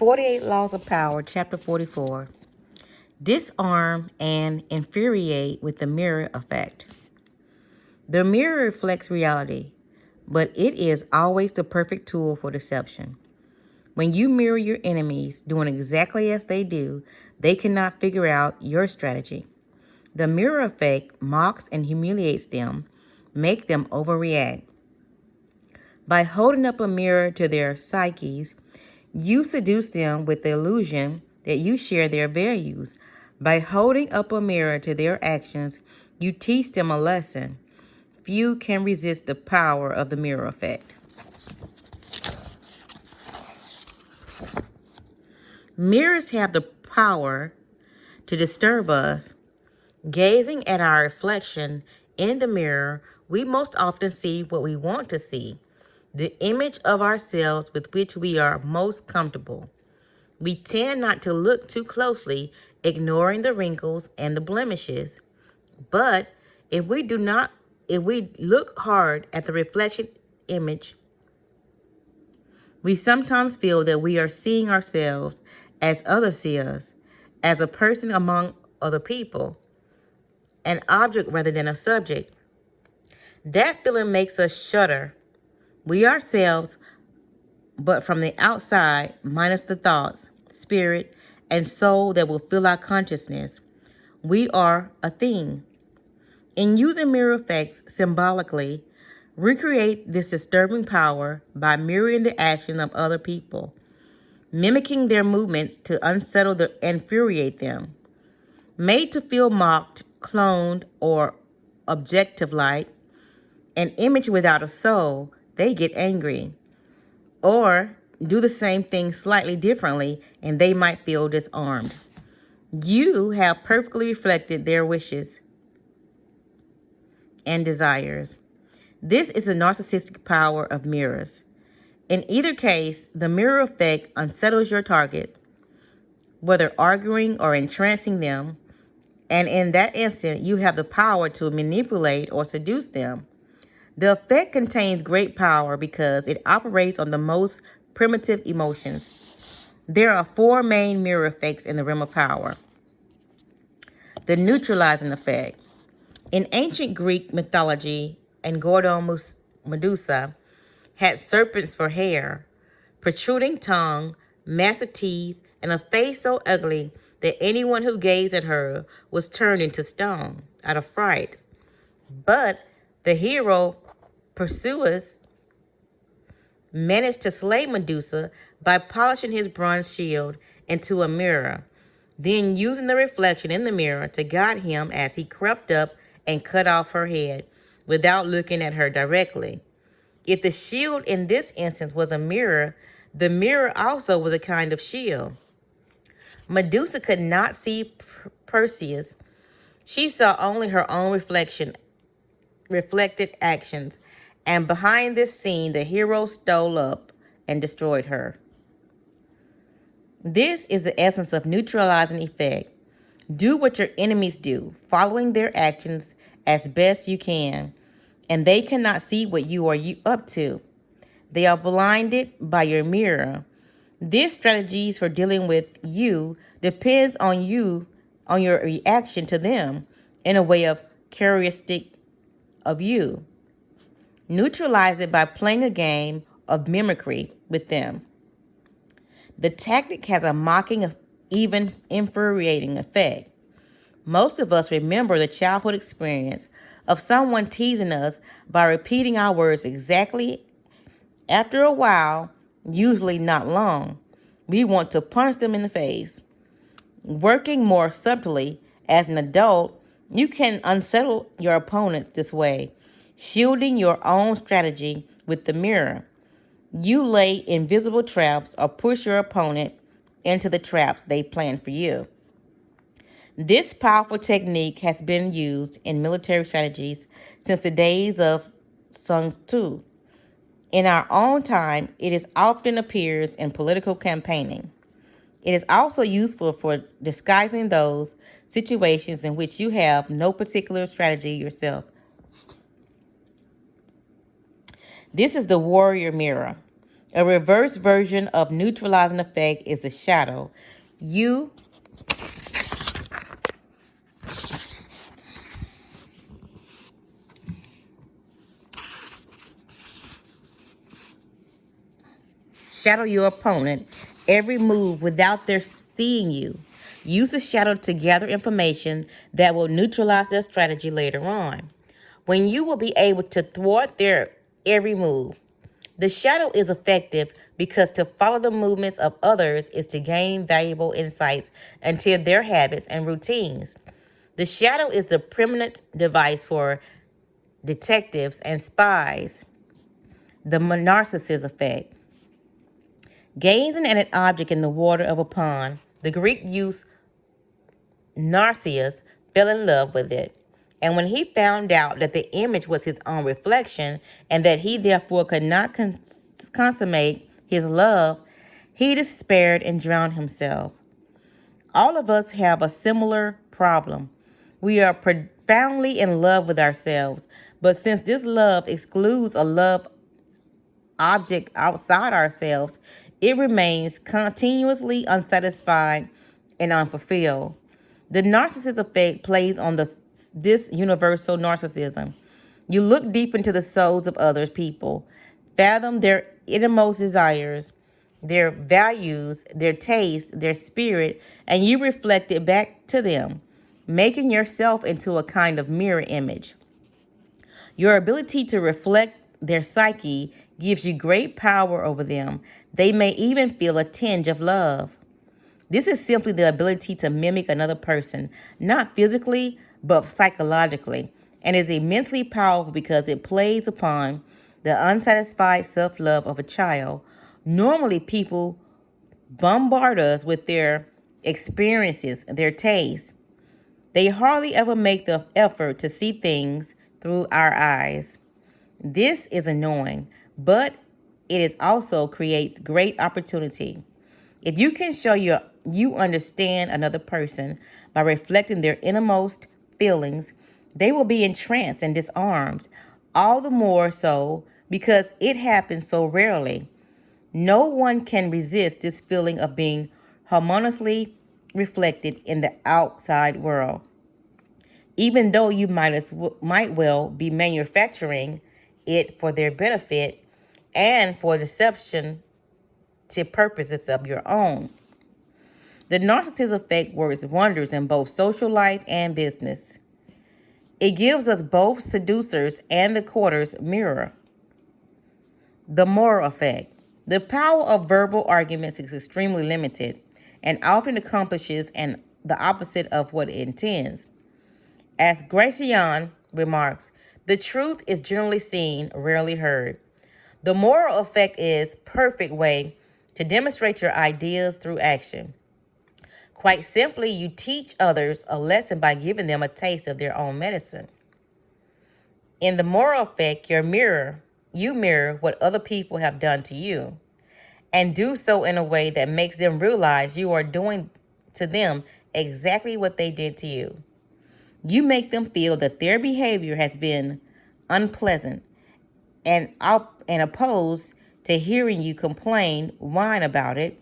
48 Laws of Power, Chapter 44. Disarm and Infuriate with the Mirror Effect. The mirror reflects reality, but it is always the perfect tool for deception. When you mirror your enemies doing exactly as they do, they cannot figure out your strategy. The mirror effect mocks and humiliates them, make them overreact. By holding up a mirror to their psyches, you seduce them with the illusion that you share their values. By holding up a mirror to their actions, you teach them a lesson. Few can resist the power of the mirror effect. Mirrors have the power to disturb us. Gazing at our reflection in the mirror, we most often see what we want to see, the image of ourselves with which we are most comfortable. We tend not to look too closely, ignoring the wrinkles and the blemishes. But if we look hard at the reflection image, we sometimes feel that we are seeing ourselves as others see us, as a person among other people, an object rather than a subject. That feeling makes us shudder. We ourselves, but from the outside, minus the thoughts, spirit, and soul that will fill our consciousness. We are a thing. In using mirror effects symbolically, recreate this disturbing power by mirroring the action of other people, mimicking their movements to unsettle and infuriate them. Made to feel mocked, cloned, or objective-like, an image without a soul, they get angry. Or do the same thing slightly differently, and they might feel disarmed. You have perfectly reflected their wishes and desires. This is the narcissistic power of mirrors. In either case, the mirror effect unsettles your target, whether arguing or entrancing them, and in that instant, you have the power to manipulate or seduce them. The effect contains great power because it operates on the most primitive emotions. There are 4 main mirror effects in the realm of power. The neutralizing effect. In ancient Greek mythology, Gorgon Medusa had serpents for hair, protruding tongue, massive teeth, and a face so ugly that anyone who gazed at her was turned into stone out of fright. But the hero Perseus managed to slay Medusa by polishing his bronze shield into a mirror, then using the reflection in the mirror to guide him as he crept up and cut off her head without looking at her directly. If the shield in this instance was a mirror, the mirror also was a kind of shield. Medusa could not see Perseus. She saw only her own reflected actions, and behind this scene, the hero stole up and destroyed her. This is the essence of neutralizing effect. Do what your enemies do, following their actions as best you can, and they cannot see what you are up to. They are blinded by your mirror. This strategies for dealing with you depends on your reaction to them in a way of characteristic of you. Neutralize it by playing a game of mimicry with them. The tactic has a mocking, even infuriating effect. Most of us remember the childhood experience of someone teasing us by repeating our words exactly. After a while, usually not long, we want to punch them in the face. Working more subtly, as an adult, you can unsettle your opponents this way, shielding your own strategy with the mirror. You lay invisible traps or push your opponent into the traps they plan for you. This powerful technique has been used in military strategies since the days of Sun Tzu. In our own time, it often appears in political campaigning. It is also useful for disguising those situations in which you have no particular strategy yourself. This is the warrior mirror. A reverse version of neutralizing effect is the shadow. You shadow your opponent every move without their seeing you. Use the shadow to gather information that will neutralize their strategy later on, when you will be able to thwart their every move. The shadow is effective because to follow the movements of others is to gain valuable insights into their habits and routines. The shadow is the permanent device for detectives and spies. The narcissist effect. Gazing at an object in the water of a pond, the Greek youth Narcissus fell in love with it. And when he found out that the image was his own reflection and that he therefore could not consummate his love, he despaired and drowned himself. All of us have a similar problem. We are profoundly in love with ourselves, but since this love excludes a love object outside ourselves, it remains continuously unsatisfied and unfulfilled. The narcissist effect plays on this universal narcissism. You look deep into the souls of other people, fathom their innermost desires, their values, their taste, their spirit, and you reflect it back to them, making yourself into a kind of mirror image. Your ability to reflect their psyche gives you great power over them. They may even feel a tinge of love. This is simply the ability to mimic another person, not physically, but psychologically, and is immensely powerful because it plays upon the unsatisfied self-love of a child. Normally, people bombard us with their experiences, their tastes. They hardly ever make the effort to see things through our eyes. This is annoying, but it is also creates great opportunity. If you can show you understand another person by reflecting their innermost feelings, they will be entranced and disarmed, all the more so because it happens so rarely. No one can resist this feeling of being harmoniously reflected in the outside world, even though you might well be manufacturing it for their benefit and for deception to purposes of your own. The narcissist effect works wonders in both social life and business. It gives us both seducers and the courters mirror. The moral effect. The power of verbal arguments is extremely limited and often accomplishes the opposite of what it intends. As Gracian remarks, the truth is generally seen, rarely heard. The moral effect is perfect way to demonstrate your ideas through action. Quite simply, you teach others a lesson by giving them a taste of their own medicine. In the moral effect, you mirror what other people have done to you, and do so in a way that makes them realize you are doing to them exactly what they did to you. You make them feel that their behavior has been unpleasant and opposed to hearing you complain, whine about it,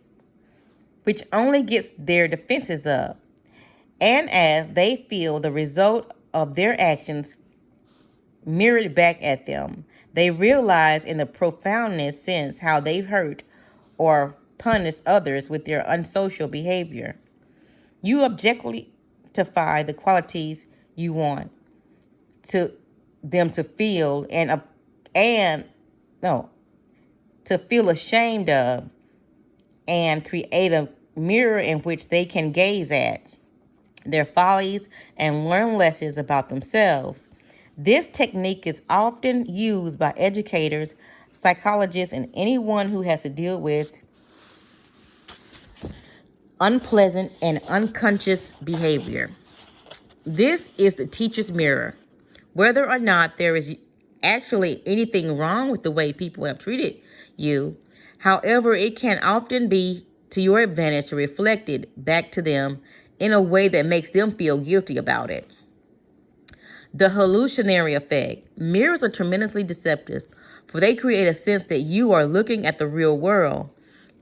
which only gets their defenses up. And as they feel the result of their actions mirrored back at them, they realize in the profoundest sense how they hurt or punish others with their unsocial behavior. You objectify the qualities you want to them to feel and no to feel ashamed of, and create a mirror in which they can gaze at their follies and learn lessons about themselves. This technique is often used by educators, psychologists, and anyone who has to deal with unpleasant and unconscious behavior. This is the teacher's mirror. Whether or not there is actually anything wrong with the way people have treated you, however, it can often be to your advantage to reflect it back to them in a way that makes them feel guilty about it. The hallucinatory effect. Mirrors are tremendously deceptive for they create a sense that you are looking at the real world.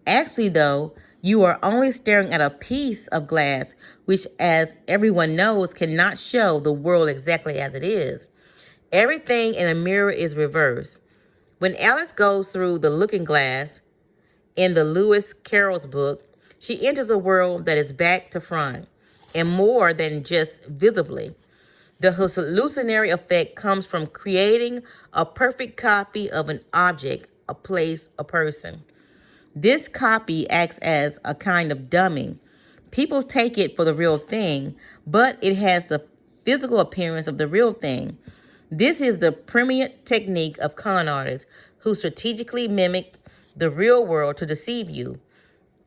Actually, though, you are only staring at a piece of glass, which, as everyone knows, cannot show the world exactly as it is. Everything in a mirror is reversed. When Alice goes through the looking glass in the Lewis Carroll's book, she enters a world that is back to front, and more than just visibly. The hallucinatory effect comes from creating a perfect copy of an object, a place, a person. This copy acts as a kind of dummy. People take it for the real thing, but it has the physical appearance of the real thing. This is the preeminent technique of con artists who strategically mimic the real world to deceive you.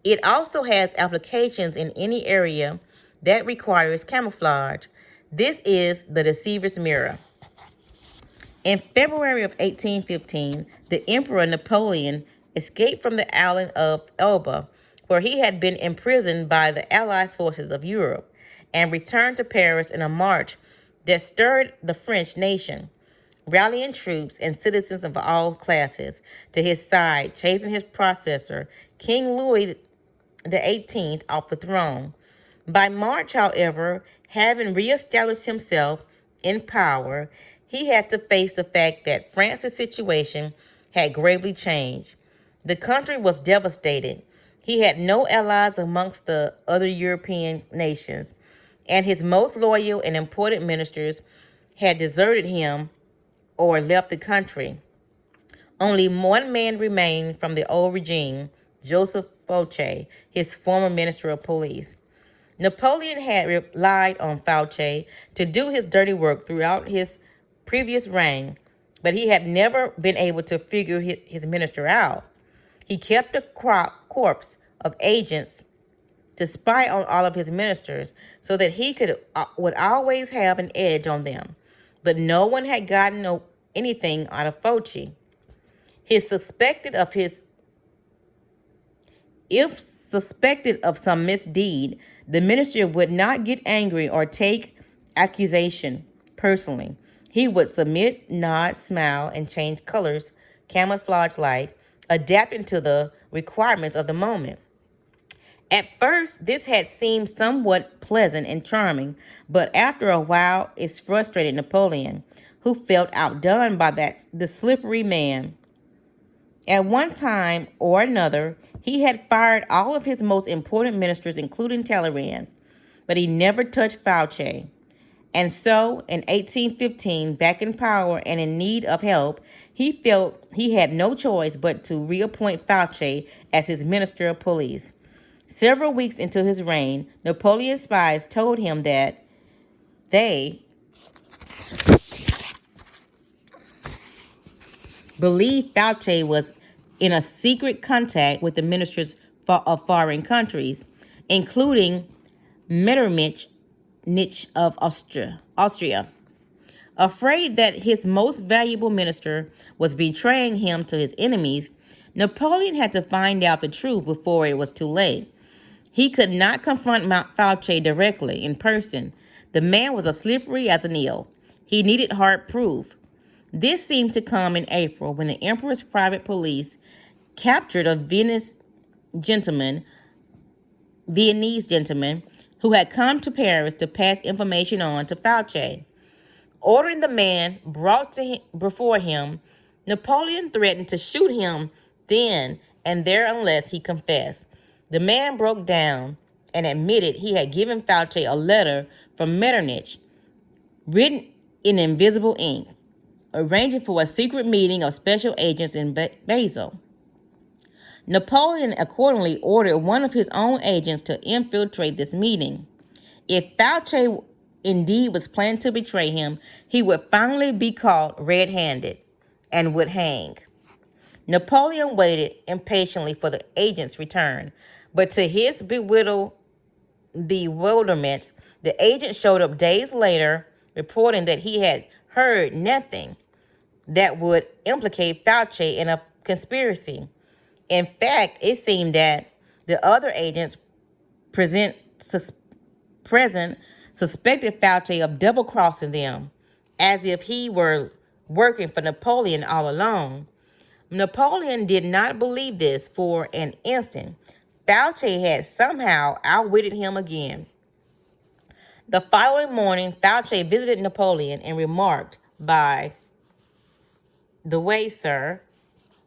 It also has applications in any area that requires camouflage. This is the deceiver's mirror. In February of 1815, the Emperor Napoleon escaped from the island of Elba, where he had been imprisoned by the Allied forces of Europe, and returned to Paris in a march that stirred the French nation, rallying troops and citizens of all classes to his side, chasing his predecessor, King Louis XVIII, off the throne. By March, however, having reestablished himself in power, he had to face the fact that France's situation had gravely changed. The country was devastated. He had no allies amongst the other European nations, and his most loyal and important ministers had deserted him or left the country. Only one man remained from the old regime, Joseph Fouché, his former minister of police. Napoleon had relied on Fouché to do his dirty work throughout his previous reign, but he had never been able to figure his minister out. He kept a corps of agents to spy on all of his ministers so that he would always have an edge on them. But no one had gotten anything out of Fouché. If suspected of some misdeed, the minister would not get angry or take accusation personally. He would submit, nod, smile, and change colors, camouflage light, adapting to the requirements of the moment. At first, this had seemed somewhat pleasant and charming, but after a while, it frustrated Napoleon, who felt outdone by the slippery man. At one time or another, he had fired all of his most important ministers, including Talleyrand, but he never touched Fouché. And so, in 1815, back in power and in need of help, he felt he had no choice but to reappoint Fouché as his minister of police. Several weeks into his reign, Napoleon's spies told him that they believed Fouché was in a secret contact with the ministers of foreign countries, including Metternich of Austria. Afraid that his most valuable minister was betraying him to his enemies, Napoleon had to find out the truth before it was too late. He could not confront Fouché directly in person. The man was as slippery as an eel. He needed hard proof. This seemed to come in April when the emperor's private police captured a Viennese gentleman who had come to Paris to pass information on to Fouché. Ordering the man brought before him, Napoleon threatened to shoot him then and there unless he confessed. The man broke down and admitted he had given Fouché a letter from Metternich, written in invisible ink, arranging for a secret meeting of special agents in Basel. Napoleon accordingly ordered one of his own agents to infiltrate this meeting. If Fouché indeed was planning to betray him, he would finally be caught red-handed and would hang. Napoleon waited impatiently for the agent's return, but to his bewilderment, the agent showed up days later, reporting that he had heard nothing that would implicate Fouché in a conspiracy. In fact, it seemed that the other agents present suspected Fouché of double-crossing them, as if he were working for Napoleon all along. Napoleon did not believe this for an instant. Fauci had somehow outwitted him again. The following morning, Fauci visited Napoleon and remarked, By the way, sir,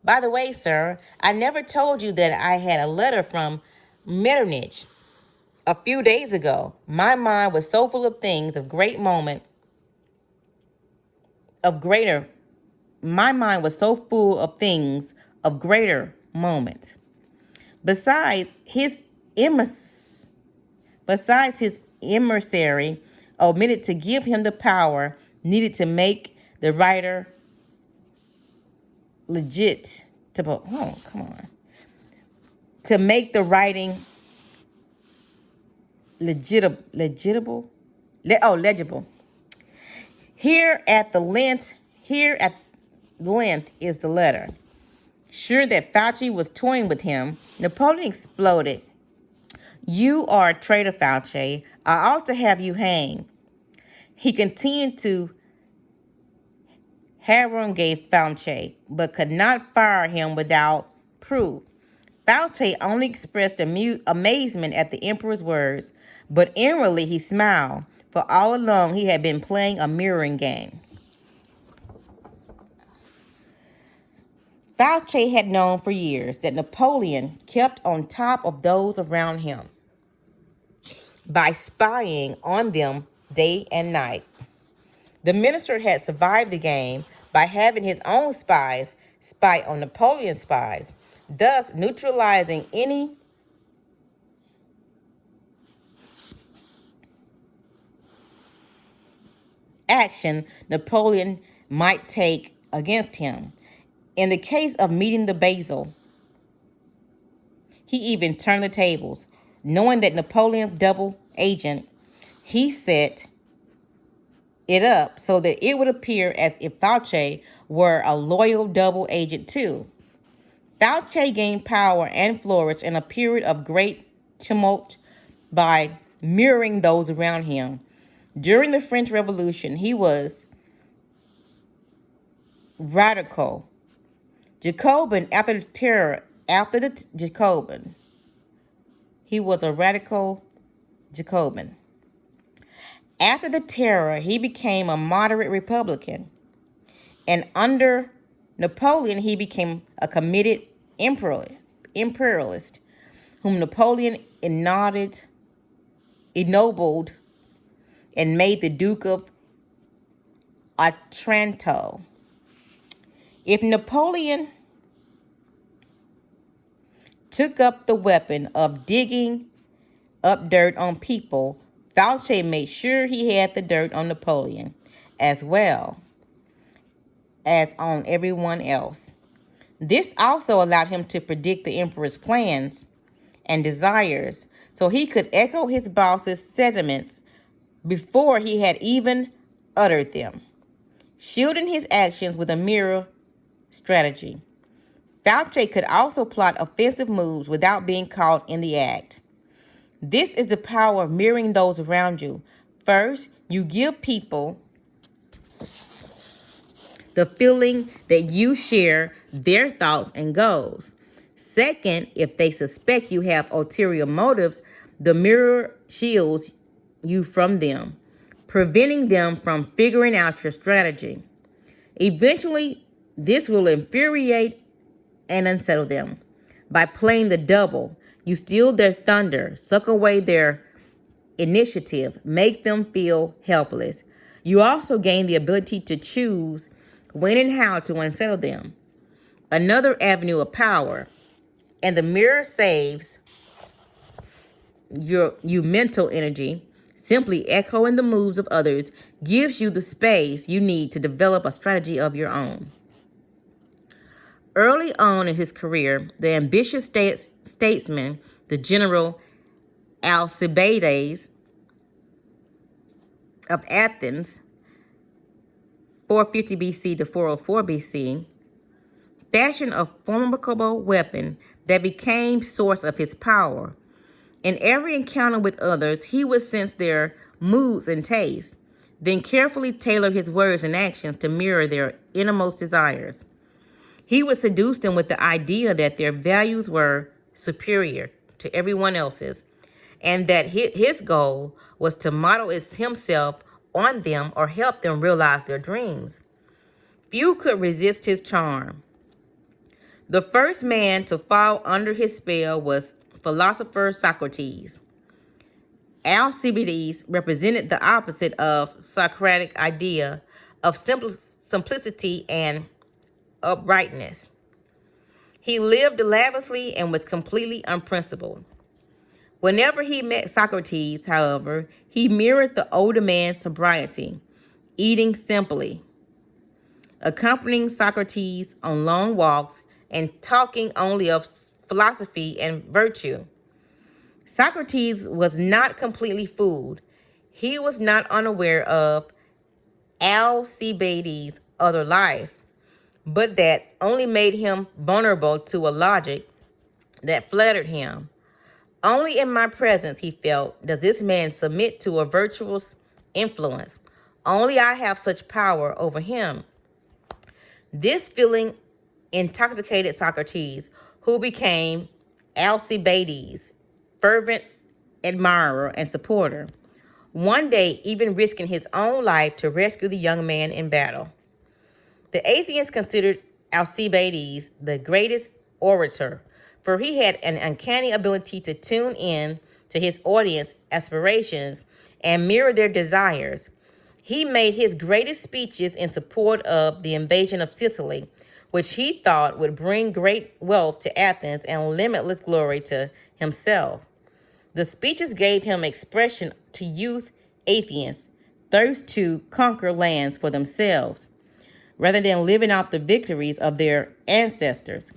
I never told you that I had a letter from Metternich a few days ago. My mind was so full of things of great moment, of greater, my mind was so full of things of greater moment. Besides his emissary omitted to give him the power needed to make the writer legit to make the writing legible. Here at length is the letter. Sure that Fauci was toying with him, Napoleon exploded. You are a traitor, Fauci. I ought to have you hanged. He continued to harangue Fauci, but could not fire him without proof. Fauci only expressed amazement at the emperor's words, but inwardly he smiled, for all along he had been playing a mirroring game. Fauci had known for years that Napoleon kept on top of those around him by spying on them day and night. The minister had survived the game by having his own spies spy on Napoleon's spies, thus neutralizing any action Napoleon might take against him. In the case of meeting the Basil, he even turned the tables. Knowing that Napoleon's double agent, he set it up so that it would appear as if Fauci were a loyal double agent too. Fauci gained power and flourished in a period of great tumult by mirroring those around him. During the French Revolution, he was radical. Jacobin after the Jacobin. He was a radical Jacobin. After the Terror, he became a moderate Republican. And under Napoleon, he became a committed imperialist, whom Napoleon ennobled and made the Duke of Otranto. If Napoleon took up the weapon of digging up dirt on people, Fauci made sure he had the dirt on Napoleon as well as on everyone else. This also allowed him to predict the emperor's plans and desires, so he could echo his boss's sentiments before he had even uttered them, shielding his actions with a mirror strategy. Fauci could also plot offensive moves without being caught in the act. This is the power of mirroring those around you. First, you give people the feeling that you share their thoughts and goals. Second, if they suspect you have ulterior motives, the mirror shields you from them, preventing them from figuring out your strategy. Eventually, this will infuriate and unsettle them. By playing the double, you steal their thunder, suck away their initiative, make them feel helpless. You also gain the ability to choose when and how to unsettle them. Another avenue of power, and the mirror saves you mental energy. Simply echoing the moves of others gives you the space you need to develop a strategy of your own. Early on in his career, the ambitious statesman, the general Alcibiades of Athens, 450 BC to 404 BC, fashioned a formidable weapon that became source of his power. In every encounter with others, he would sense their moods and tastes, then carefully tailor his words and actions to mirror their innermost desires. He would seduce them with the idea that their values were superior to everyone else's, and that his goal was to model himself on them or help them realize their dreams. Few could resist his charm. The first man to fall under his spell was philosopher Socrates. Alcibiades represented the opposite of Socratic idea of simplicity and uprightness. He lived lavishly and was completely unprincipled. Whenever he met Socrates, however, he mirrored the older man's sobriety, eating simply, accompanying Socrates on long walks and talking only of philosophy and virtue. Socrates was not completely fooled. He was not unaware of Alcibiades' other life, but that only made him vulnerable to a logic that flattered him. Only in my presence, he felt, does this man submit to a virtuous influence. Only I have such power over him. This feeling intoxicated Socrates, who became Alcibiades' fervent admirer and supporter, one day even risking his own life to rescue the young man in battle. The atheists considered Alcibiades the greatest orator, for he had an uncanny ability to tune in to his audience aspirations and mirror their desires. He made his greatest speeches in support of the invasion of Sicily, which he thought would bring great wealth to Athens and limitless glory to himself. The speeches gave him expression to youth atheists' thirst to conquer lands for themselves, rather than living out the victories of their ancestors.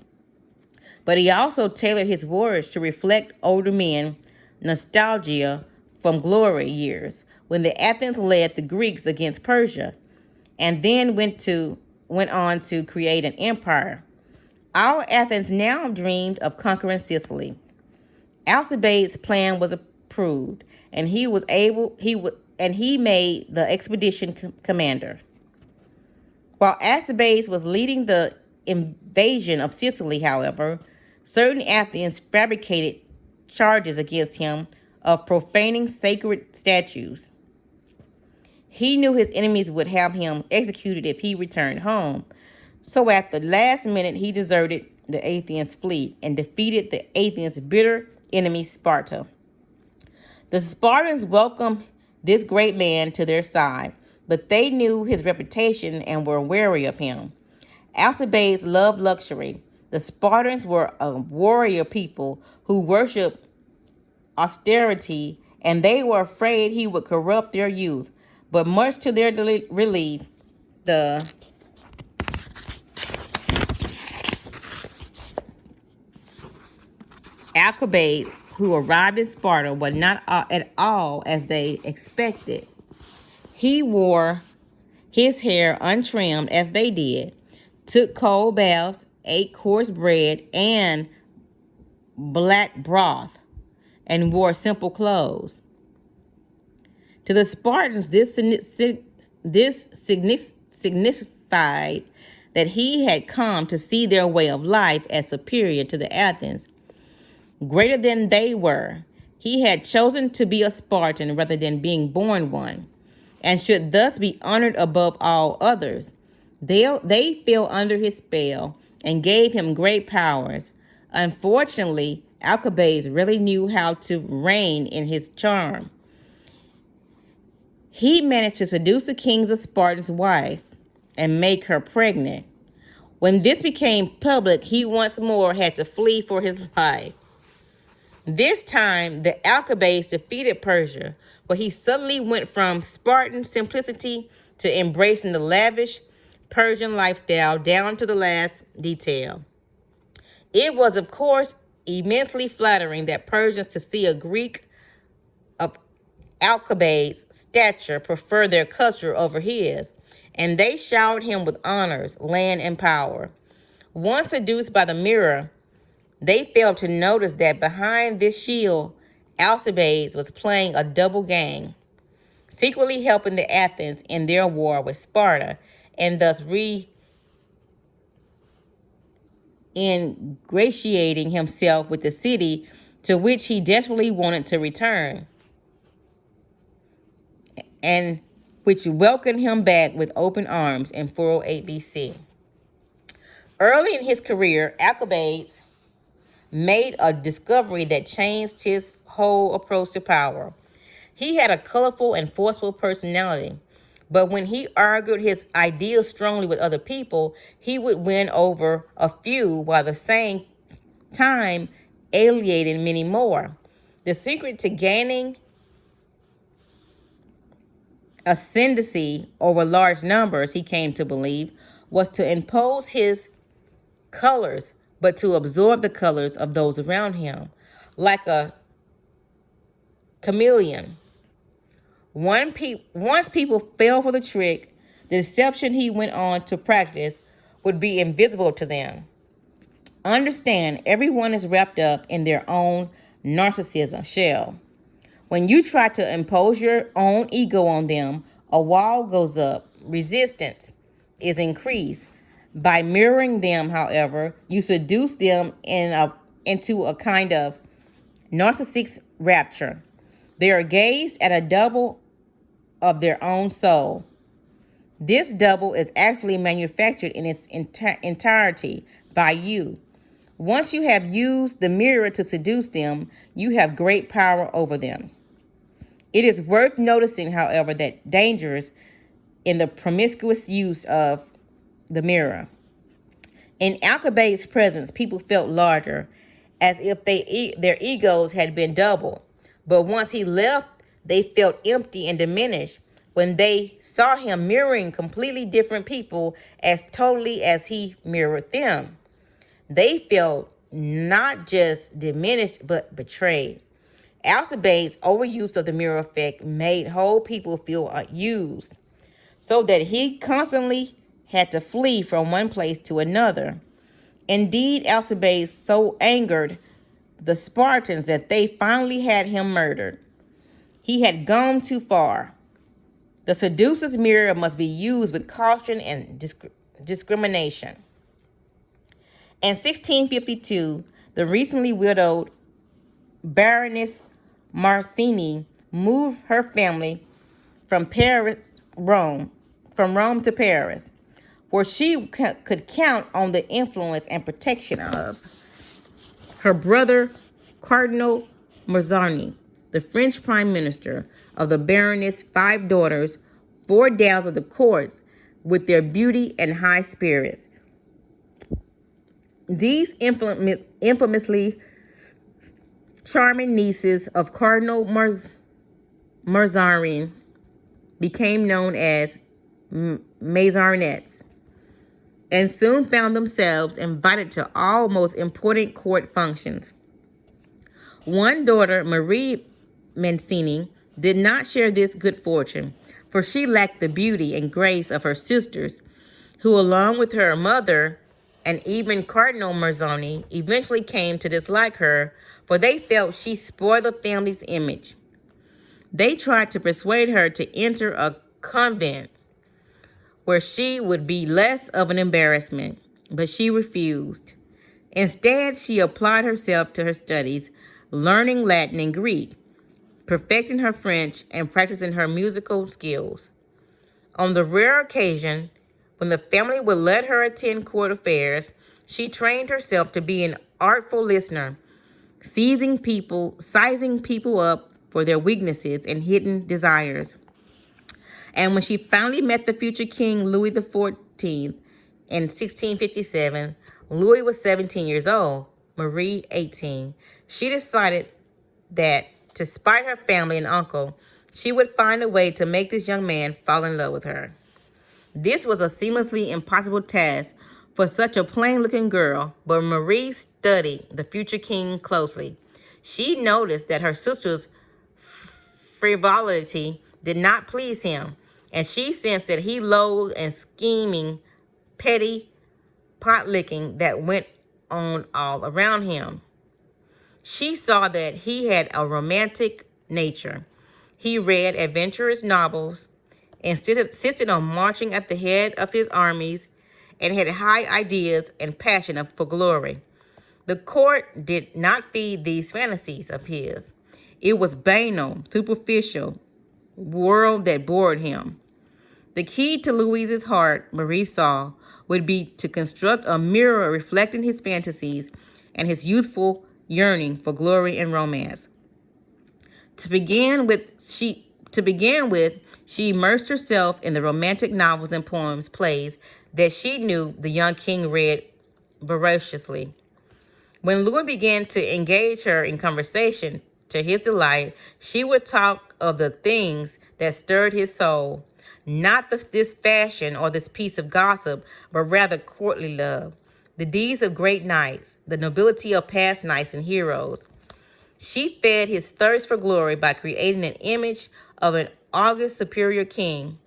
But he also tailored his words to reflect older men nostalgia from glory years, when the Athens led the Greeks against Persia, and then went on to create an empire. Our Athens now dreamed of conquering Sicily. Alcibiades' plan was approved, and he made the expedition commander. While Alcibiades was leading the invasion of Sicily, however, certain Athenians fabricated charges against him of profaning sacred statues. He knew his enemies would have him executed if he returned home. So at the last minute, he deserted the Athenians' fleet and defeated the Athenians' bitter enemy, Sparta. The Spartans welcomed this great man to their side, but they knew his reputation and were wary of him. Alcibiades loved luxury. The Spartans were a warrior people who worshiped austerity, and they were afraid he would corrupt their youth. But much to their relief, the Alcibiades, who arrived in Sparta, was not at all as they expected. He wore his hair untrimmed as they did, took cold baths, ate coarse bread and black broth, and wore simple clothes. To the Spartans, this signified that he had come to see their way of life as superior to the Athens, greater than they were. He had chosen to be a Spartan rather than being born one, and should thus be honored above all others. They fell under his spell and gave him great powers. Unfortunately, Alcibiades really knew how to rein in his charm. He managed to seduce the king of Sparta's wife and make her pregnant. When this became public, he once more had to flee for his life. This time, the Alcibiades defeated Persia, but he suddenly went from Spartan simplicity to embracing the lavish Persian lifestyle down to the last detail. It was, of course, immensely flattering that Persians to see a Greek of Alcibiades' stature prefer their culture over his, and they showered him with honors, land, and power. Once seduced by the mirror, they failed to notice that behind this shield, Alcibiades was playing a double game, secretly helping the Athens in their war with Sparta, and thus ingratiating himself with the city to which he desperately wanted to return, and which welcomed him back with open arms in 408 BC. Early in his career, Alcibiades made a discovery that changed his whole approach to power. He had a colorful and forceful personality, but when he argued his ideals strongly with other people, he would win over a few while at the same time alienating many more. The secret to gaining ascendancy over large numbers, he came to believe, was to impose his colors, but to absorb the colors of those around him, like a chameleon. Once people fell for the trick, the deception he went on to practice would be invisible to them. Understand, everyone is wrapped up in their own narcissism shell. When you try to impose your own ego on them, a wall goes up, resistance is increased. By mirroring them, however, you seduce them into a kind of narcissistic rapture. They are gazed at a double of their own soul. This double is actually manufactured in its entirety by you. Once you have used the mirror to seduce them, you have great power over them. It is worth noticing, however, that dangers in the promiscuous use of the mirror. In Alcibiades' presence, people felt larger, as if their egos had been doubled. But once he left, they felt empty and diminished when they saw him mirroring completely different people as totally as he mirrored them. They felt not just diminished, but betrayed. Alcibiades' overuse of the mirror effect made whole people feel used, so that he constantly had to flee from one place to another. Indeed, Alcibiades so angered the Spartans that they finally had him murdered. He had gone too far. The seducer's mirror must be used with caution and discrimination. In 1652, the recently widowed Baroness Marcini moved her family from Rome to Paris, where she could count on the influence and protection of her brother, Cardinal Mazarin, the French prime minister. Of the Baroness' 5 daughters, 4 dazzled of the courts with their beauty and high spirits. These infamously charming nieces of Cardinal Mazarin became known as Mazarinettes, and soon found themselves invited to all most important court functions. One daughter, Marie Mancini, did not share this good fortune, for she lacked the beauty and grace of her sisters, who, along with her mother and even Cardinal Mazarin, eventually came to dislike her, for they felt she spoiled the family's image. They tried to persuade her to enter a convent where she would be less of an embarrassment, but she refused. Instead, she applied herself to her studies, learning Latin and Greek, perfecting her French, and practicing her musical skills. On the rare occasion when the family would let her attend court affairs, she trained herself to be an artful listener, sizing people up for their weaknesses and hidden desires. And when she finally met the future king, Louis XIV, in 1657, Louis was 17 years old, Marie 18. She decided that, to spite her family and uncle, she would find a way to make this young man fall in love with her. This was a seamlessly impossible task for such a plain-looking girl, but Marie studied the future king closely. She noticed that her sister's frivolity did not please him, and she sensed that he loathed and scheming, petty pot-licking that went on all around him. She saw that he had a romantic nature. He read adventurous novels, insisted on marching at the head of his armies, and had high ideas and passion for glory. The court did not feed these fantasies of his. It was banal, superficial world that bored him. The key to Louis's heart, Marie saw, would be to construct a mirror reflecting his fantasies and his youthful yearning for glory and romance. She immersed herself in the romantic novels and poems, plays that she knew the young king read voraciously. When Louis began to engage her in conversation, to his delight, she would talk of the things that stirred his soul, not this fashion or this piece of gossip, but rather courtly love, the deeds of great knights, the nobility of past knights and heroes. She fed his thirst for glory by creating an image of an august superior king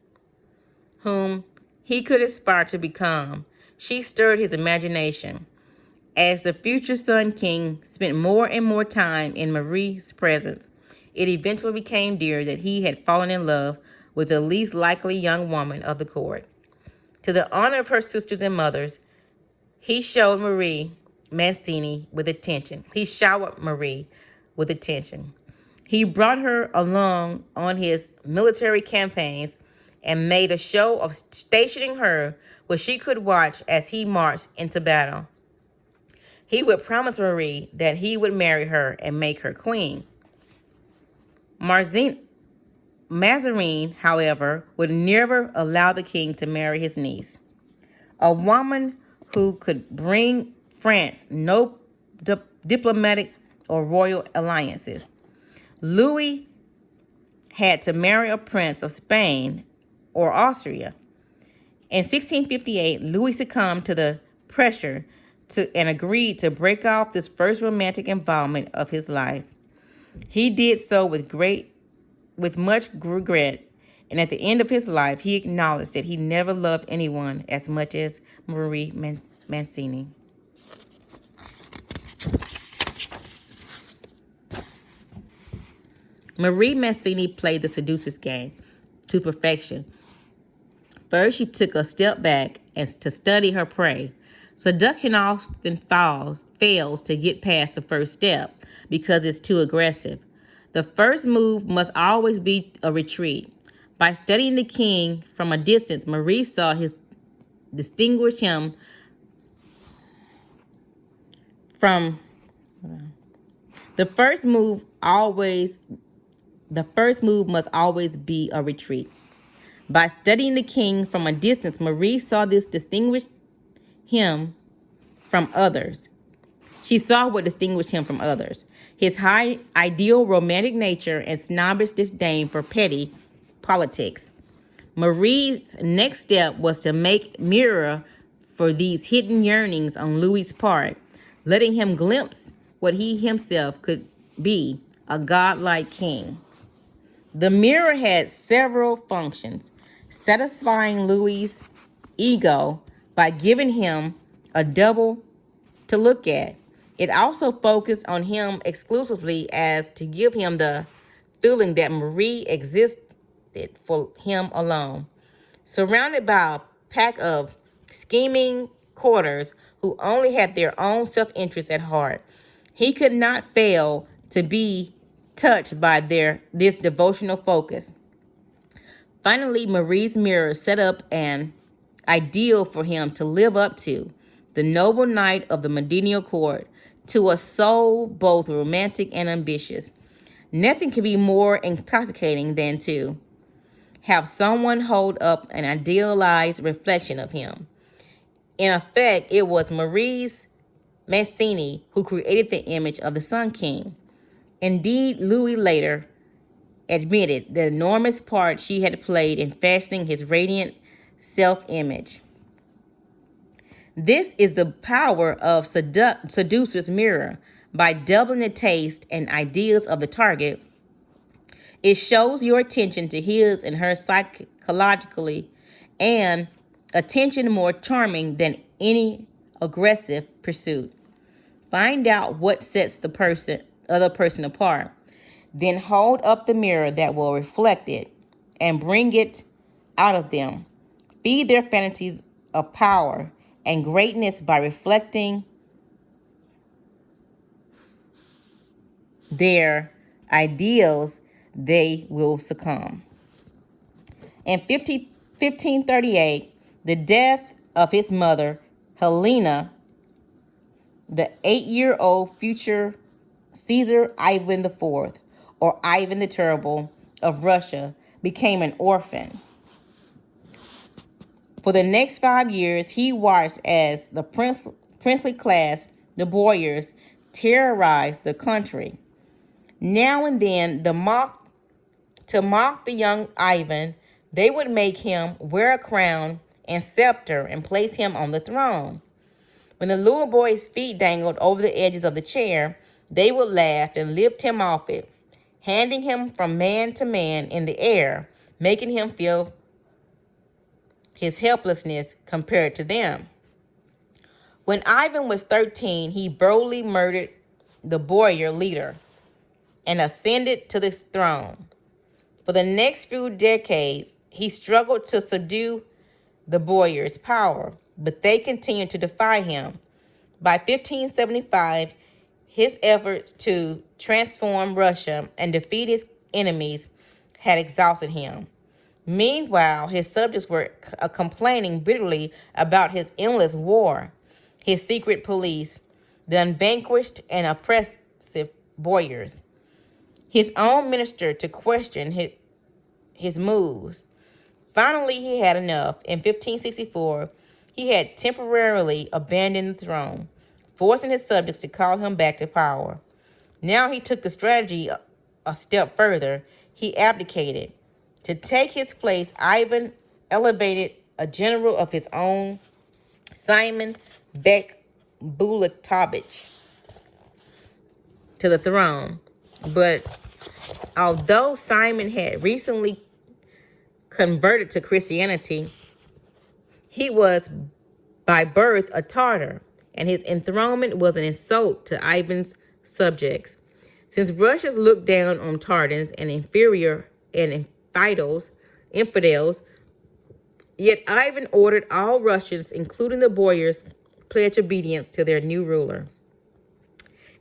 whom he could aspire to become. She stirred his imagination. As the future Sun King spent more and more time in Marie's presence, it eventually became clear that he had fallen in love with the least likely young woman of the court. To the honor of her sisters and mothers, he showed Marie Mancini with attention. He showered Marie with attention. He brought her along on his military campaigns and made a show of stationing her where she could watch as he marched into battle. He would promise Marie that he would marry her and make her queen. Mazarin, however, would never allow the king to marry his niece, a woman who could bring France no diplomatic or royal alliances. Louis had to marry a prince of Spain or Austria. In 1658, Louis succumbed to the pressure and agreed to break off this first romantic involvement of his life. He did so with much regret, and at the end of his life, he acknowledged that he never loved anyone as much as Marie Mancini. Marie Mancini played the seducer's game to perfection. First, she took a step back and to study her prey. Seduction often fails to get past the first step because it's too aggressive. The first move must always be a retreat. By studying the king from a distance, Marie saw distinguish him from the first move must always be a retreat. By studying the king from a distance, Marie saw this distinguish him from others. She saw what distinguished him from others: his high ideal romantic nature and snobbish disdain for petty politics. Marie's next step was to make mirror for these hidden yearnings on Louis's part, letting him glimpse what he himself could be, a godlike king. The mirror had several functions, satisfying Louis's ego by giving him a double to look at. It also focused on him exclusively as to give him the feeling that Marie existed for him alone. Surrounded by a pack of scheming courtiers who only had their own self-interest at heart, he could not fail to be touched by this devotional focus. Finally, Marie's mirror set up an ideal for him to live up to, the noble knight of the medieval court, to a soul both romantic and ambitious. Nothing can be more intoxicating than to have someone hold up an idealized reflection of him. In effect, it was Marie's Mancini who created the image of the Sun King. Indeed, Louis later admitted the enormous part she had played in fashioning his radiant self-image. This is the power of seducer's mirror. By doubling the taste and ideas of the target, it shows your attention to his and her psychologically, and attention more charming than any aggressive pursuit. Find out what sets the other person apart. Then hold up the mirror that will reflect it and bring it out of them. Feed their fantasies of power and greatness by reflecting their ideals, they will succumb. In 1538, the death of his mother, Helena, the 8-year-old future Caesar Ivan IV, or Ivan the Terrible of Russia, became an orphan. For the next 5 years, he watched as the princely class, the boyars, terrorized the country. Now and then, to mock the young Ivan, they would make him wear a crown and scepter and place him on the throne. When the little boy's feet dangled over the edges of the chair, they would laugh and lift him off it, handing him from man to man in the air, making him feel his helplessness compared to them. When Ivan was 13, he boldly murdered the boyar leader and ascended to the throne. For the next few decades, he struggled to subdue the boyars' power, but they continued to defy him. By 1575, his efforts to transform Russia and defeat his enemies had exhausted him. Meanwhile, his subjects were complaining bitterly about his endless war, his secret police, the unvanquished and oppressive boyars, his own minister to question his moves. Finally, he had enough. In 1564, he had temporarily abandoned the throne, forcing his subjects to call him back to power. Now he took the strategy a step further. He abdicated. To take his place, Ivan elevated a general of his own, Simon Bek-Bulatovich, to the throne. But although Simon had recently converted to Christianity, he was by birth a Tartar, and his enthronement was an insult to Ivan's subjects. Since Russians looked down on Tartans and inferior and infidels, yet Ivan ordered all Russians, including the boyars, pledge obedience to their new ruler.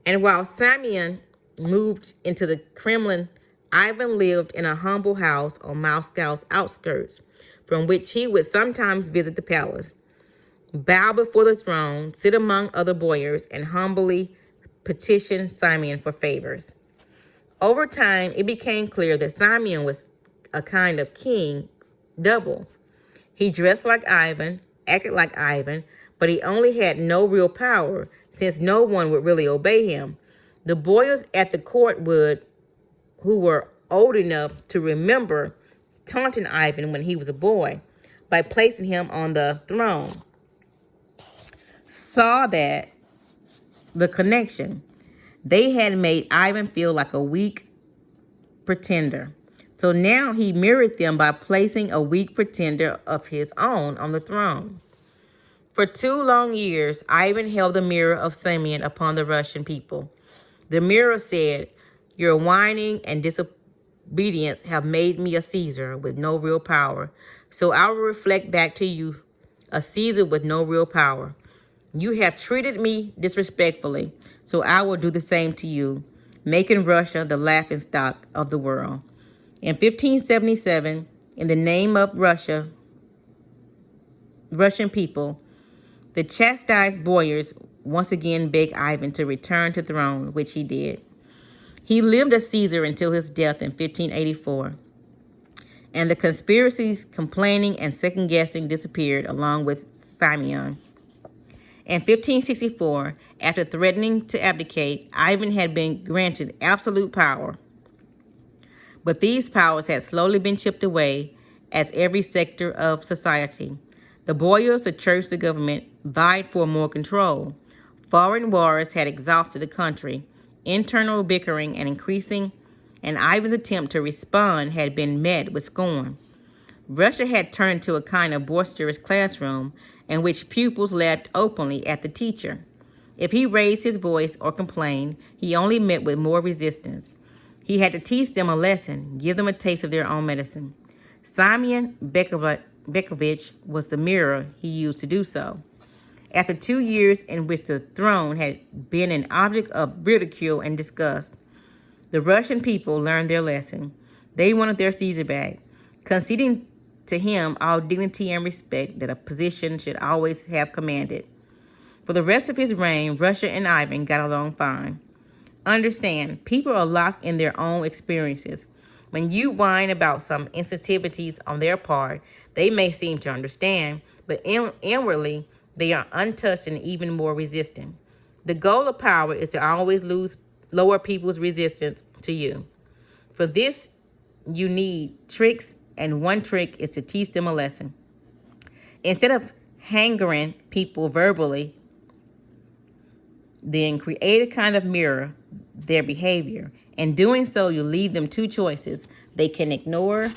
And while Simeon moved into the Kremlin, Ivan lived in a humble house on Moscow's outskirts, from which he would sometimes visit the palace, bow before the throne, sit among other boyars, and humbly petition Simeon for favors. Over time, it became clear that Simeon was a kind of king's double. He dressed like Ivan, acted like Ivan, but he only had no real power, since no one would really obey him. The boyars at the court who were old enough to remember taunting Ivan when he was a boy by placing him on the throne, saw that the connection. They had made Ivan feel like a weak pretender. So now he mirrored them by placing a weak pretender of his own on the throne. For 2 long years, Ivan held the mirror of Simeon upon the Russian people. The mirror said, "Your whining and disobedience have made me a Caesar with no real power. So I will reflect back to you, a Caesar with no real power. You have treated me disrespectfully, so I will do the same to you, making Russia the laughingstock of the world." In 1577, in the name of Russian people, the chastised boyars once again begged Ivan to return to the throne, which he did. He lived as Caesar until his death in 1584, and the conspiracies, complaining, and second-guessing disappeared along with Simeon. In 1564, after threatening to abdicate, Ivan had been granted absolute power. But these powers had slowly been chipped away as every sector of society, the boyars, the church, the government, vied for more control. Foreign wars had exhausted the country, internal bickering and increasing, and Ivan's attempt to respond had been met with scorn. Russia had turned into a kind of boisterous classroom in which pupils laughed openly at the teacher. If he raised his voice or complained, he only met with more resistance. He had to teach them a lesson, give them a taste of their own medicine. Simeon Bekovich was the mirror he used to do so. After 2 years in which the throne had been an object of ridicule and disgust, the Russian people learned their lesson. They wanted their Caesar back, conceding to him all dignity and respect that a position should always have commanded. For the rest of his reign, Russia and Ivan got along fine. Understand, people are locked in their own experiences. When you whine about some insensitivities on their part, they may seem to understand, but inwardly, they are untouched and even more resistant. The goal of power is to always lower people's resistance to you. For this, you need tricks, and one trick is to teach them a lesson. Instead of hangering people verbally, then create a kind of mirror their behavior. In doing so, you leave them two choices. They can ignore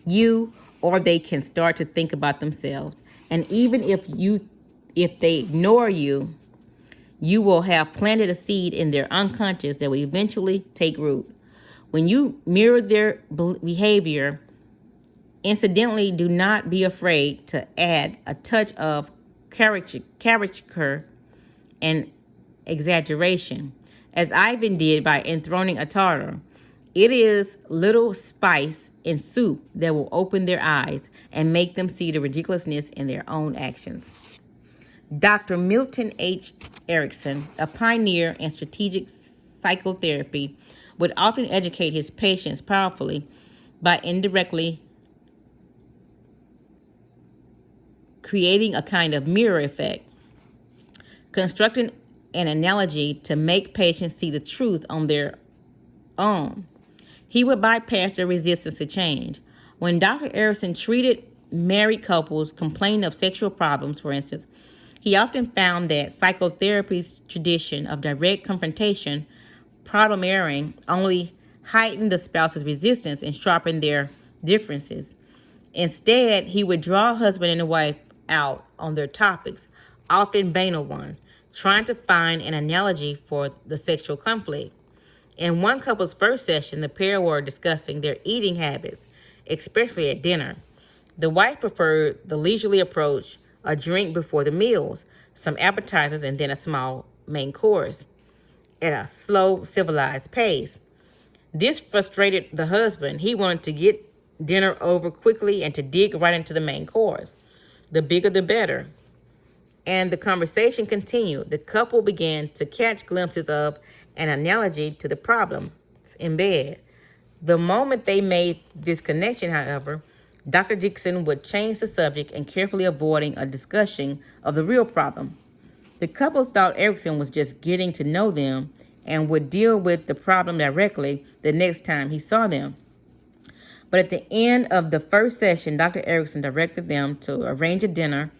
you, or they can start to think about themselves. And even if they ignore you, you will have planted a seed in their unconscious that will eventually take root. When you mirror their behavior, incidentally, do not be afraid to add a touch of caricature and exaggeration, as Ivan did by enthroning a Tartar. It is little spice in soup that will open their eyes and make them see the ridiculousness in their own actions. Dr. Milton H. Erickson, a pioneer in strategic psychotherapy, would often educate his patients powerfully by indirectly creating a kind of mirror effect, constructing an analogy to make patients see the truth on their own. He would bypass their resistance to change. When Dr. Erickson treated married couples complaining of sexual problems, for instance, he often found that psychotherapy's tradition of direct confrontation, problem airing, only heightened the spouse's resistance and sharpened their differences. Instead, he would draw husband and wife out on their topics, often banal ones, trying to find an analogy for the sexual conflict. In one couple's first session, the pair were discussing their eating habits, especially at dinner. The wife preferred the leisurely approach, a drink before the meals, some appetizers, and then a small main course at a slow, civilized pace. This frustrated the husband. He wanted to get dinner over quickly and to dig right into the main course. The bigger, the better. And the conversation continued. The couple began to catch glimpses of an analogy to the problem in bed. The moment they made this connection, however, Dr. Dixon would change the subject and carefully avoiding a discussion of the real problem. The couple thought Erickson was just getting to know them and would deal with the problem directly the next time he saw them. But at the end of the first session, Dr. Erickson directed them to arrange a dinner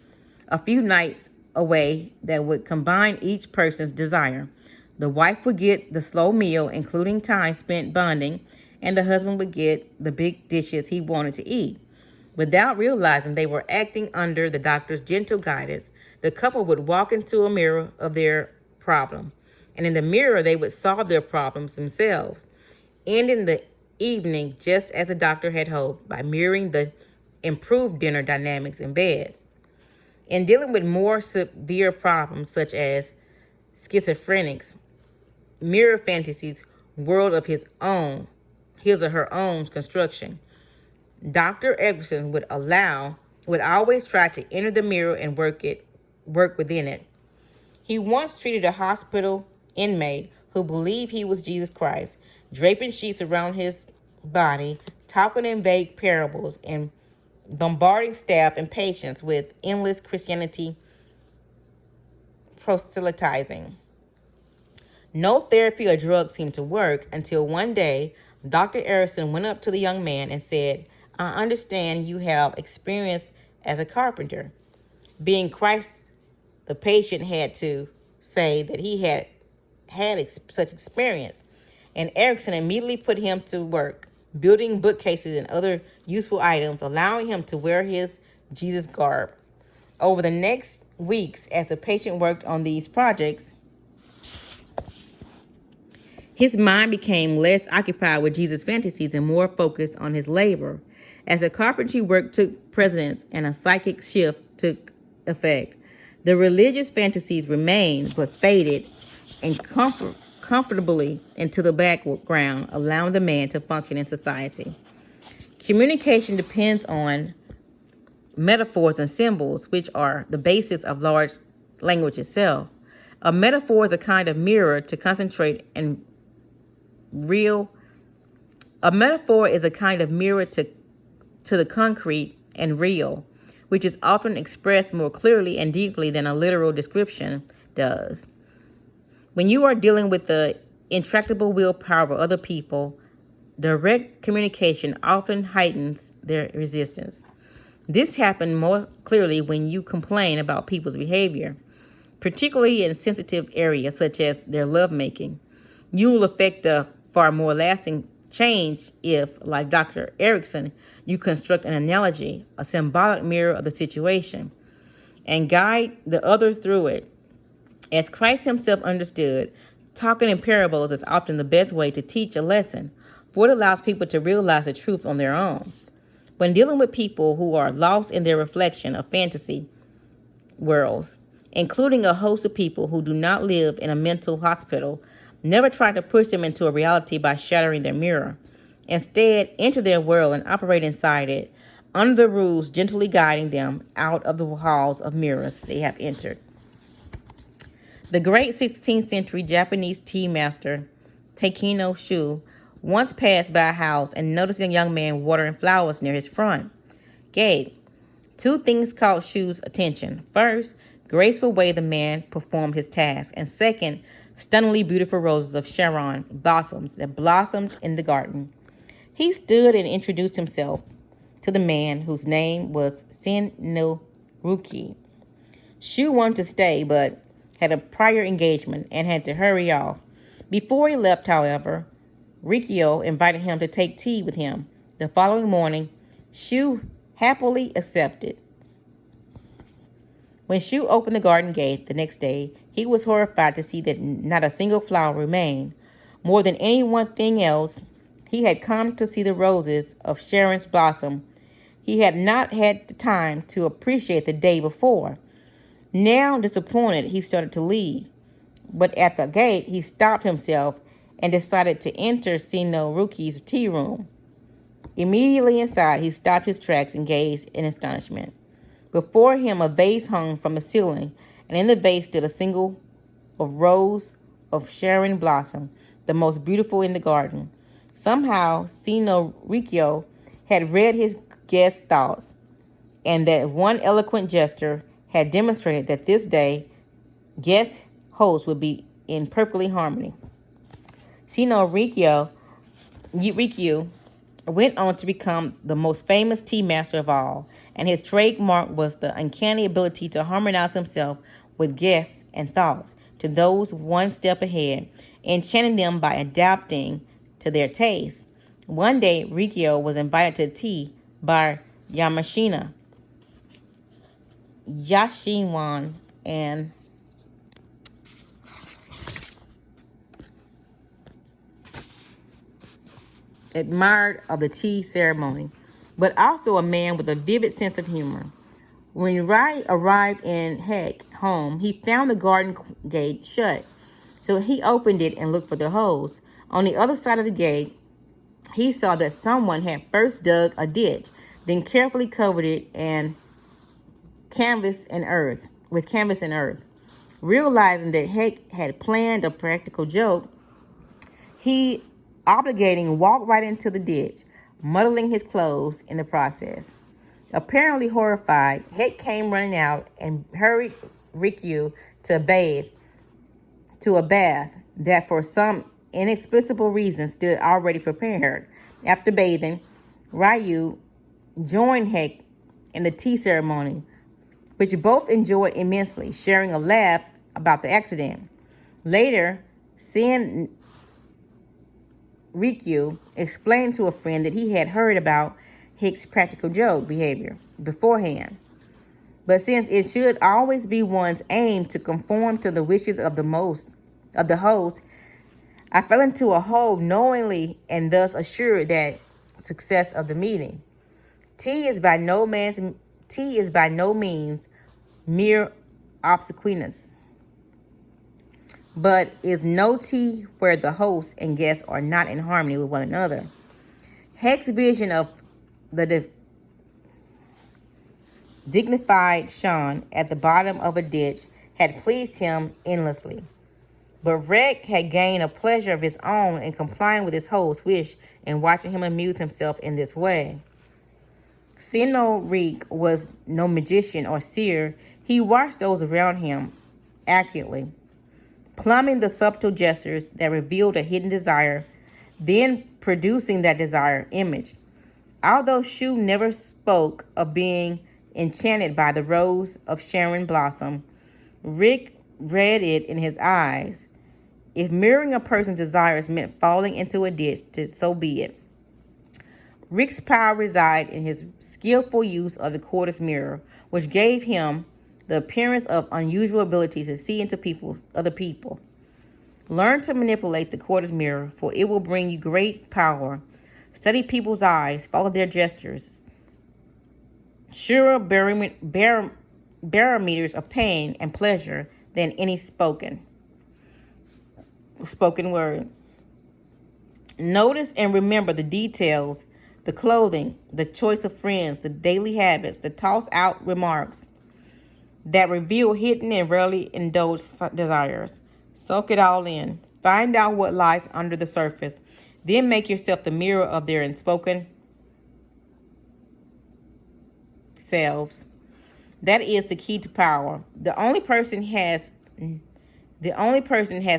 a few nights away that would combine each person's desire. The wife would get the slow meal, including time spent bonding, and the husband would get the big dishes he wanted to eat. Without realizing they were acting under the doctor's gentle guidance, the couple would walk into a mirror of their problem, and in the mirror they would solve their problems themselves, ending the evening just as the doctor had hoped by mirroring the improved dinner dynamics in bed. In dealing with more severe problems such as schizophrenics, mirror fantasies, world of his or her own construction, Dr. Erickson would always try to enter the mirror and work within it. He once treated a hospital inmate who believed he was Jesus Christ, draping sheets around his body, talking in vague parables, and bombarding staff and patients with endless Christianity proselytizing. No therapy or drug seemed to work until one day, Dr. Erickson went up to the young man and said, "I understand you have experience as a carpenter." Being Christ, the patient had to say that he had such experience, and Erickson immediately put him to work, building bookcases and other useful items, allowing him to wear his Jesus garb. Over the next weeks, as the patient worked on these projects, his mind became less occupied with Jesus' fantasies and more focused on his labor. As the carpentry work took precedence and a psychic shift took effect, the religious fantasies remained but faded and comfortably into the background, allowing the man to function in society. Communication depends on metaphors and symbols, which are the basis of large language itself. A metaphor is a kind of mirror to concentrate and real. A metaphor is a kind of mirror to the concrete and real, which is often expressed more clearly and deeply than a literal description does. When you are dealing with the intractable willpower of other people, direct communication often heightens their resistance. This happens more clearly when you complain about people's behavior, particularly in sensitive areas such as their lovemaking. You will affect a far more lasting change if, like Dr. Erickson, you construct an analogy, a symbolic mirror of the situation, and guide the others through it. As Christ himself understood, talking in parables is often the best way to teach a lesson, for it allows people to realize the truth on their own. When dealing with people who are lost in their reflection of fantasy worlds, including a host of people who do not live in a mental hospital, never try to push them into a reality by shattering their mirror. Instead, enter their world and operate inside it, under the rules gently guiding them out of the halls of mirrors they have entered. The great 16th century Japanese tea master Takino Shu once passed by a house and noticed a young man watering flowers near his front gate. Two things caught Shu's attention. First, graceful way the man performed his task, and second, stunningly beautiful roses of Sharon blossoms that blossomed in the garden. He stood and introduced himself to the man, whose name was Sen no Ruki. Shu wanted to stay, but had a prior engagement and had to hurry off. Before he left, however, Rikyo invited him to take tea with him. The following morning, Shu happily accepted. When Shu opened the garden gate the next day, he was horrified to see that not a single flower remained. More than any one thing else, he had come to see the roses of Sharon's blossom. He had not had the time to appreciate the day before. Now disappointed, he started to leave. But at the gate, he stopped himself and decided to enter Sino Ruki's tea room. Immediately inside, he stopped his tracks and gazed in astonishment. Before him, a vase hung from the ceiling, and in the vase stood a single of rose of Sharon blossom, the most beautiful in the garden. Somehow, Sino Rikyo had read his guest's thoughts, and that one eloquent gesture had demonstrated that this day, guest host would be in perfectly harmony. Sino Rikyo went on to become the most famous tea master of all, and his trademark was the uncanny ability to harmonize himself with guests and thoughts to those one step ahead, enchanting them by adapting to their taste. One day, Rikyo was invited to tea by Yashinwan, and admired of the tea ceremony, but also a man with a vivid sense of humor. When Rai arrived in Heck home, he found the garden gate shut, so he opened it and looked for the hose. On the other side of the gate, he saw that someone had first dug a ditch, then carefully covered it with canvas and earth. Realizing that Heck had planned a practical joke, he obligating walked right into the ditch, muddling his clothes in the process. Apparently horrified, Heck came running out and hurried Rikyu to a bath that for some inexplicable reason stood already prepared. After bathing, Ryu joined Heck in the tea ceremony, which both enjoyed immensely, sharing a laugh about the accident. Later, Sen Rikyu explained to a friend that he had heard about Hick's practical joke behavior beforehand. But since it should always be one's aim to conform to the wishes of the host, I fell into a hole knowingly and thus assured that success of the meeting. Tea is by no man's tea is by no means mere obsequiousness, but is no tea where the host and guests are not in harmony with one another. Heck's vision of the dignified Sean at the bottom of a ditch had pleased him endlessly. But Rick had gained a pleasure of his own in complying with his host's wish and watching him amuse himself in this way. Sino Reek was no magician or seer. He watched those around him accurately, plumbing the subtle gestures that revealed a hidden desire, then producing that desired image. Although Shu never spoke of being enchanted by the rose of Sharon blossom, Rick read it in his eyes. If mirroring a person's desires meant falling into a ditch, so be it. Rick's power resided in his skillful use of the quarters mirror, which gave him the appearance of unusual ability to see into other people. Learn to manipulate the quarters mirror, for it will bring you great power. Study people's eyes, follow their gestures. Surer barometers of pain and pleasure than any spoken word. Notice and remember the details, the clothing, the choice of friends, the daily habits, the toss-out remarks that reveal hidden and rarely indulged desires. Soak it all in. Find out what lies under the surface. Then make yourself the mirror of their unspoken selves. That is the key to power. The only person has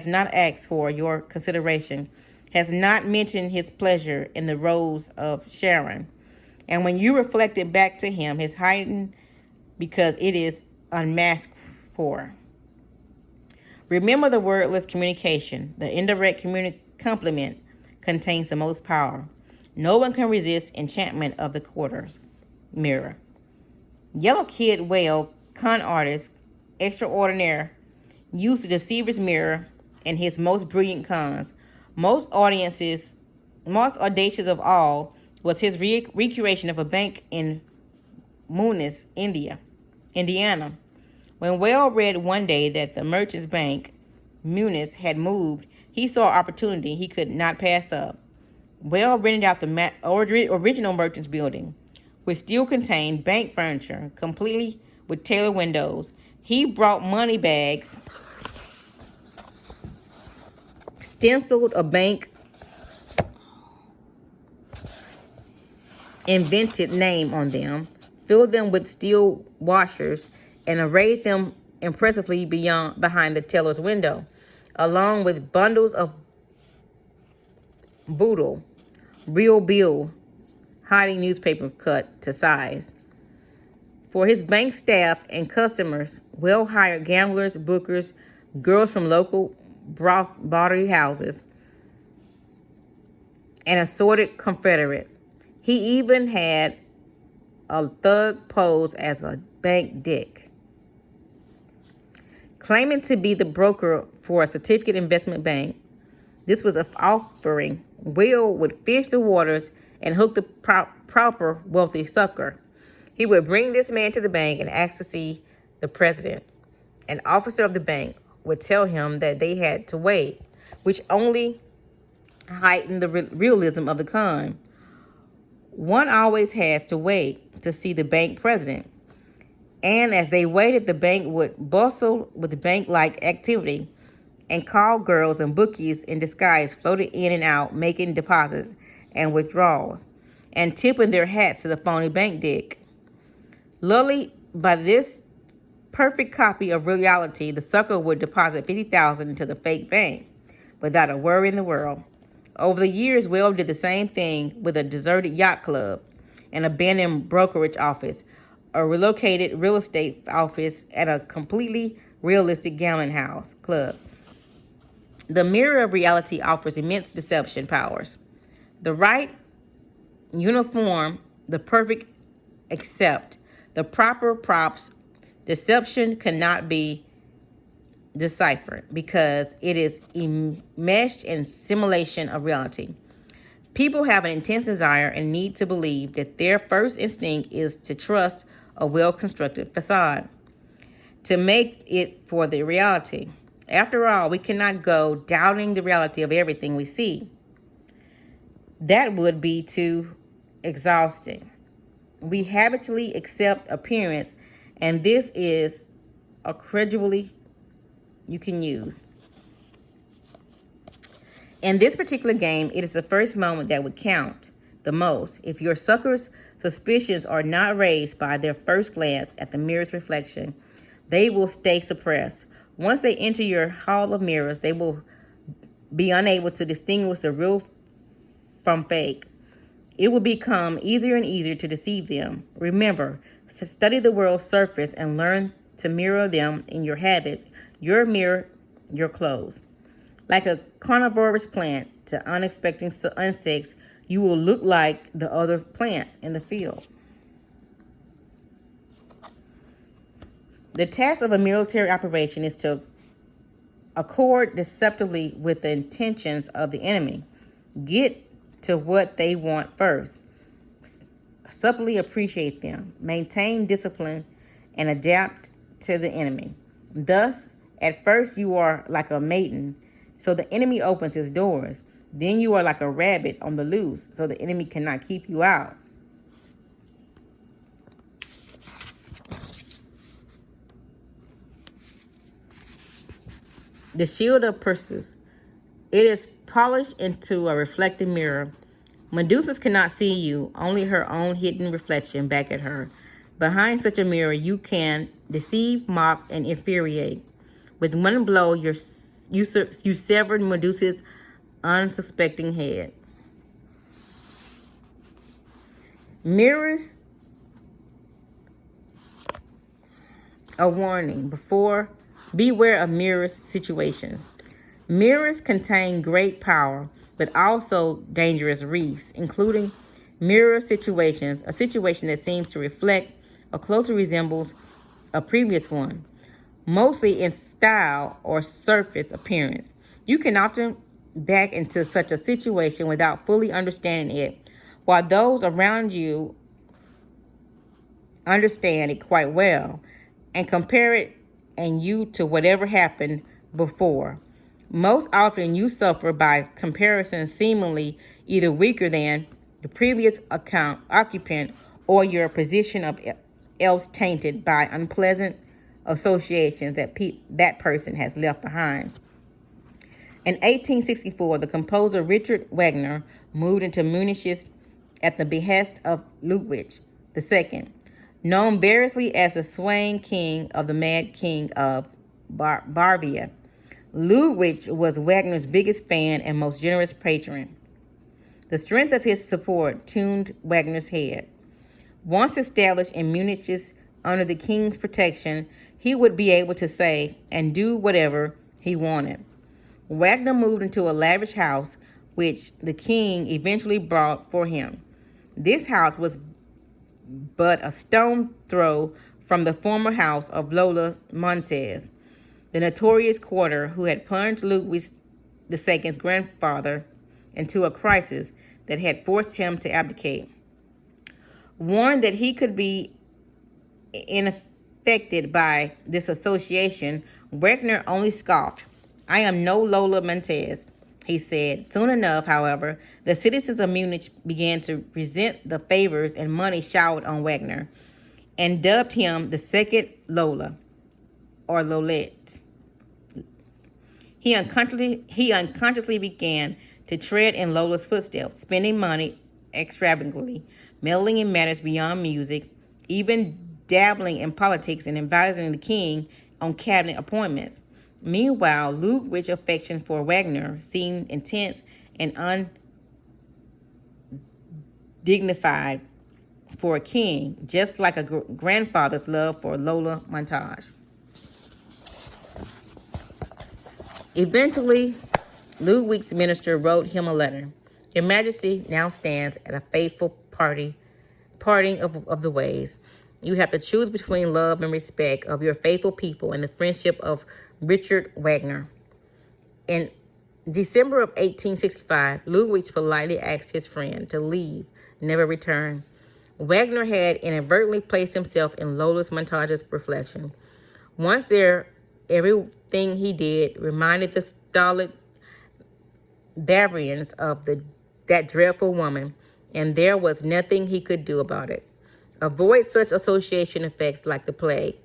not asked for your consideration, has not mentioned his pleasure in the rose of Sharon. And when you reflect it back to him, his heightened because it is unmasked for. Remember the wordless communication. The indirect compliment contains the most power. No one can resist enchantment of the quarters mirror. Yellow Kid Whale, con artist extraordinaire, used the Deceiver's mirror in his most brilliant cons. Most audacious of all was his recreation of a bank in Munis, Indiana. When Whale read one day that the Merchants Bank, Munis, had moved, he saw an opportunity he could not pass up. Whale rented out the original Merchants Building, which still contained bank furniture, completely with tailored windows. He brought money bags, stenciled a bank invented name on them, filled them with steel washers, and arrayed them impressively behind the teller's window, along with bundles of boodle, real bill, hiding newspaper cut to size. For his bank staff and customers, well-hired gamblers, bookers, girls from local brothel houses, and assorted Confederates. He even had a thug pose as a bank dick. Claiming to be the broker for a certificate investment bank, this was an offering. Will would fish the waters and hook the proper wealthy sucker. He would bring this man to the bank and ask to see the president. An officer of the bank would tell him that they had to wait, which only heightened the realism of the con. One always has to wait to see the bank president. And as they waited, the bank would bustle with bank-like activity, and call girls and bookies in disguise floated in and out, making deposits and withdrawals, and tipping their hats to the phony bank dick. Lulled by this perfect copy of reality, the sucker would deposit $50,000 into the fake bank without a worry in the world. Over the years, Will did the same thing with a deserted yacht club, an abandoned brokerage office, a relocated real estate office, and a completely realistic gambling house club. The mirror of reality offers immense deception powers. The right uniform, the perfect accept, the proper props, deception cannot be deciphered because it is enmeshed in simulation of reality. People have an intense desire and need to believe that their first instinct is to trust a well-constructed facade, to make it for the reality. After all, we cannot go doubting the reality of everything we see. That would be too exhausting. We habitually accept appearance, and this is a credulity you can use. In this particular game, it is the first moment that would count the most. If your sucker's suspicions are not raised by their first glance at the mirror's reflection, they will stay suppressed. Once they enter your hall of mirrors, they will be unable to distinguish the real from fake. It will become easier and easier to deceive them. Remember, study the world's surface and learn to mirror them in your habits. Your mirror, your clothes. Like a carnivorous plant to unexpected insects, you will look like the other plants in the field. The task of a military operation is to accord deceptively with the intentions of the enemy. Get to what they want first. Subtly appreciate them. Maintain discipline and adapt to the enemy. Thus, at first you are like a maiden, so the enemy opens his doors. Then you are like a rabbit on the loose, so the enemy cannot keep you out. The shield of Perseus. It is polished into a reflecting mirror. Medusa cannot see you, only her own hidden reflection back at her. Behind such a mirror, you can deceive, mock, and infuriate. With one blow, you severed Medusa's unsuspecting head. Mirrors, a warning. Beware of mirrors situations. Mirrors contain great power, but also dangerous reefs, including mirror situations, a situation that seems to reflect or closely resembles a previous one, mostly in style or surface appearance. You can often back into such a situation without fully understanding it, while those around you understand it quite well and compare it and you to whatever happened before. Most often you suffer by comparison seemingly either weaker than the previous occupant or your position of else tainted by unpleasant associations that person has left behind. In 1864, the composer Richard Wagner moved into Munich at the behest of Ludwig II, known variously as the swaying king of the Mad King of Bavaria. Ludwig was Wagner's biggest fan and most generous patron. The strength of his support tuned Wagner's head. Once established in Munich under the king's protection, he would be able to say and do whatever he wanted. Wagner moved into a lavish house, which the king eventually bought for him. This house was but a stone throw from the former house of Lola Montez, the notorious courtier who had plunged Ludwig II's grandfather into a crisis that had forced him to abdicate. Warned that he could be affected by this association, Wagner only scoffed. "I am no Lola Montez," he said. Soon enough, however, the citizens of Munich began to resent the favors and money showered on Wagner and dubbed him the second Lola, or Lolette. He unconsciously began to tread in Lola's footsteps, spending money extravagantly, meddling in matters beyond music, even dabbling in politics and advising the king on cabinet appointments. Meanwhile, Ludwig's affection for Wagner seemed intense and undignified for a king, just like a grandfather's love for Lola Montage. Eventually, Ludwig's minister wrote him a letter. "Your Majesty now stands at a fateful parting of the ways. You have to choose between love and respect of your faithful people and the friendship of Richard Wagner. In December of 1865, Ludwig politely asked his friend to leave, never return. Wagner had inadvertently placed himself in Lola's Montage's reflection. Once there, everything he did reminded the stolid Bavarians of that dreadful woman, and there was nothing he could do about it. Avoid such association effects like the plague.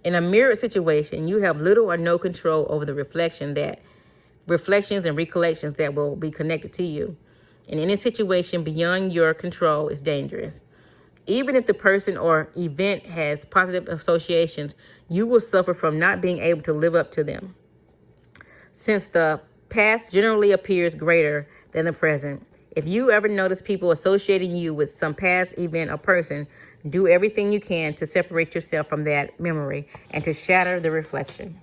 In a mirrored situation, you have little or no control over the reflections and recollections that will be connected to you. And any situation beyond your control is dangerous. Even if the person or event has positive associations, you will suffer from not being able to live up to them. Since the past generally appears greater than the present, if you ever notice people associating you with some past event or person, do everything you can to separate yourself from that memory and to shatter the reflection.